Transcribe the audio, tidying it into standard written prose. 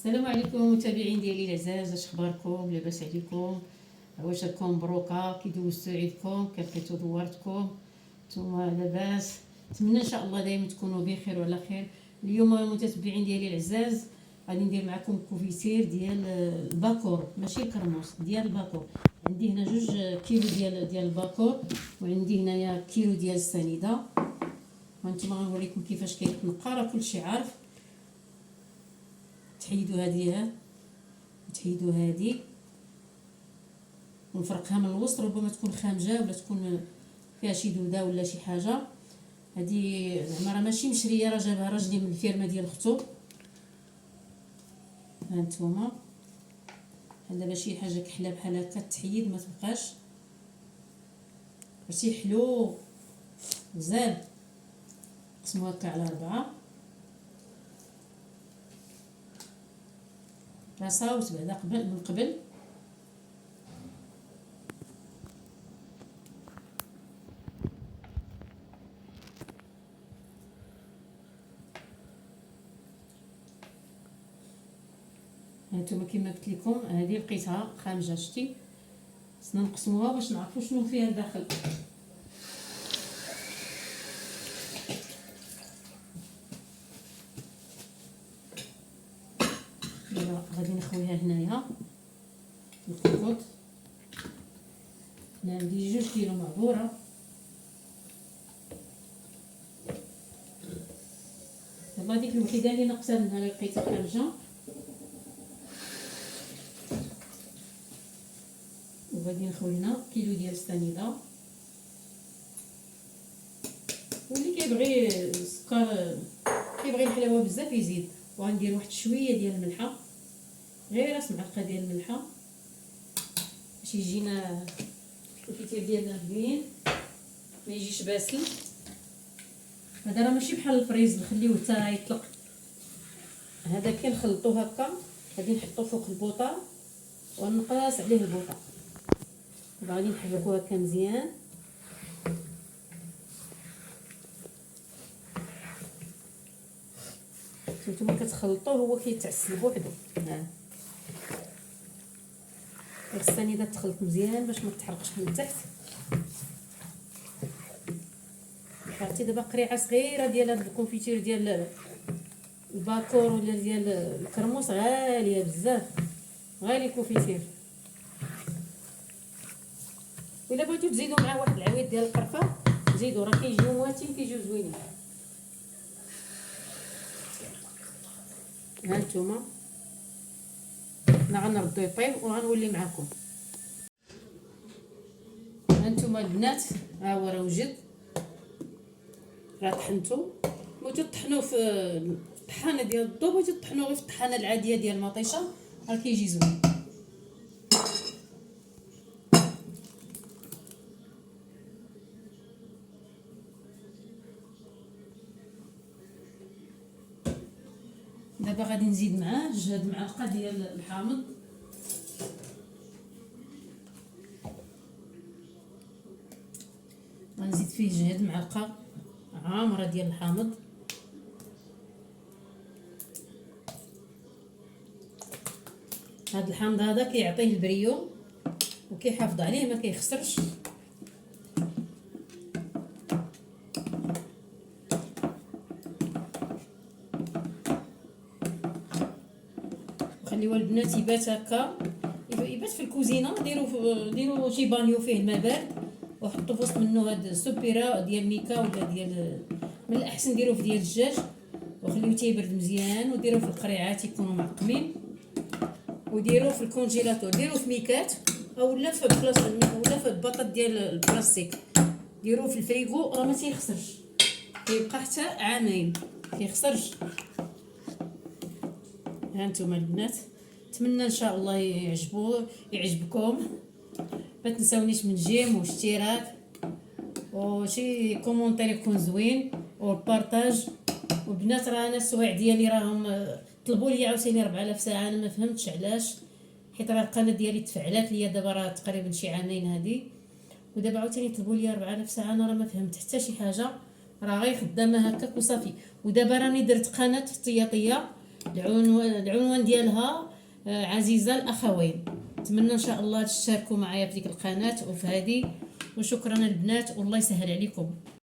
السلام عليكم متابعين ديالي العزاز، اش اخباركم؟ لاباس عليكم؟ واش راكم مبروكه؟ كي دوزتوا عيدكم؟ كي لقيتوا دوارتكم؟ نتوما لاباس؟ نتمنى ان شاء الله دائما تكونوا بخير وعلى خير. اليوم المتابعين ديالي العزاز غادي ندير معكم كوفيتير ديال الباكور، ماشي الكرموس، ديال الباكور. عندي هنا 2 كيلو ديال الباكور، وعندي هنايا كيلو ديال السنيده. وانتم غنوريكم كيفاش كيتنقى، راه كلشي عارف. تحيدوا هذه، تحيدوا هذه ونفرقها من الوسط، ربما تكون خامجه ولا تكون فيها شي دوده ولا شي حاجه. هذه زعما راه ماشي مشريه، راه جابها راجلي من الفيرما ديال اختو. ها نتوما، دابا شي حاجه كحله بحال هكا تحيد، ما تبقاش ماشي حلو مزال. قسمو هكا على 4. راه صاوت بعدا من قبل. هانتوما كما قلت لكم، هذه لقيتها خامجه، شتي؟ خصنا نقسموها باش نعرفوا شنو فيها الداخل. دابا غادي نخويها هنايا الكوكوط. هنا عندي 2 كيلو معبوره. دابا ديك الوحيده اللي ناقصه منها اللي لقيتها خارجه، وغادي نخوي هنا كيلو ديال السنيده. واللي كيبغي السكر، كيبغي الحلاوه بزاف يزيد. وغندير واحد شويه ديال الملحه، غير راس معلقه ديال الملحه باش يجينا الكوفيتير ديالنا زوين، ما يجيش باسل. هذا راه ماشي بحال الفريز نخليوه حتى يطلق، هذا كي نخلطو هكا غادي نحطو فوق البوطه ونقاس عليه البوطه. غادي نحركو هكا مزيان. نتوما كتخلطوه هو كيتعسل بوحدو. ها السنيده تخلط مزيان باش ما تحرقش من تحت. عرفتي دابا قريعه صغيره ديال هذا الكونفيتير ديال الباكور ولا ديال الكرموس غاليه بزاف، غالي كوفيتير. الا بغيتو تزيدوا معاه واحد العويد ديال القرفه زيدوا، راه كيجيو مواتين، كيجيو زوينين. ها نتوما حنا غنردو يطيب وغنولي معكم. ها نتوما البنات، ها هو راه وجد، راه طحنتو. بغيتو طحنوه في الطحانه ديال الضو، بغيتو طحنوه غير في الطحانه العاديه ديال المطيشه، راه كيجي زوين. دابا غادي نزيد معاه 2 معالق ديال الحامض. غنزيد فيه 2 معالق عامره ديال الحامض. هاد الحامض هذا كيعطيه البريو وكيحافظ عليه، ما كيخسرش. خليوه البنات يبات هكا، يبات في الكوزينه. ديروا شي بانيو فيه الماء بارد وحطوا في وسط منه هاد السوبيرا ديال ميكا ولا ديال، من الاحسن ديروه في ديال الدجاج وخليوه تيبرد مزيان. وديروه في القريعات يكونوا معقمين، وديروه في الكونجيلاتور، ديروه في ميكات اولا في بلاصه ولا في البطاط ديال البلاستيك. ديروه في الفريغو راه ما تيخسرش، كيبقى حتى عامين كيخسرش. ها نتوما البنات، نتمنى ان شاء الله يعجبكم. ما تنساونيش من جيم واشتراك وشي كومونتير يكون زوين والبارطاج. وبنات راه انا السوايع ديالي راهم طلبوا لي عاوتاني 4000 ساعه، انا ما فهمتش علاش، حيت راه القناه ديالي تفعلات ليا دابا راه تقريبا شي عامين هذه، ودابا عاوتاني طلبوا لي 4000 ساعه. انا راه ما فهمت حتى شي حاجه، راه غير خدامه هكاك وصافي. ودابا راني درت قناه احتياطيه العنوان ديالها عزيزة الأخوين. نتمنى إن شاء الله تشتركوا معايا في ديك القناة وفي هذه، وشكرا البنات والله يسهل عليكم.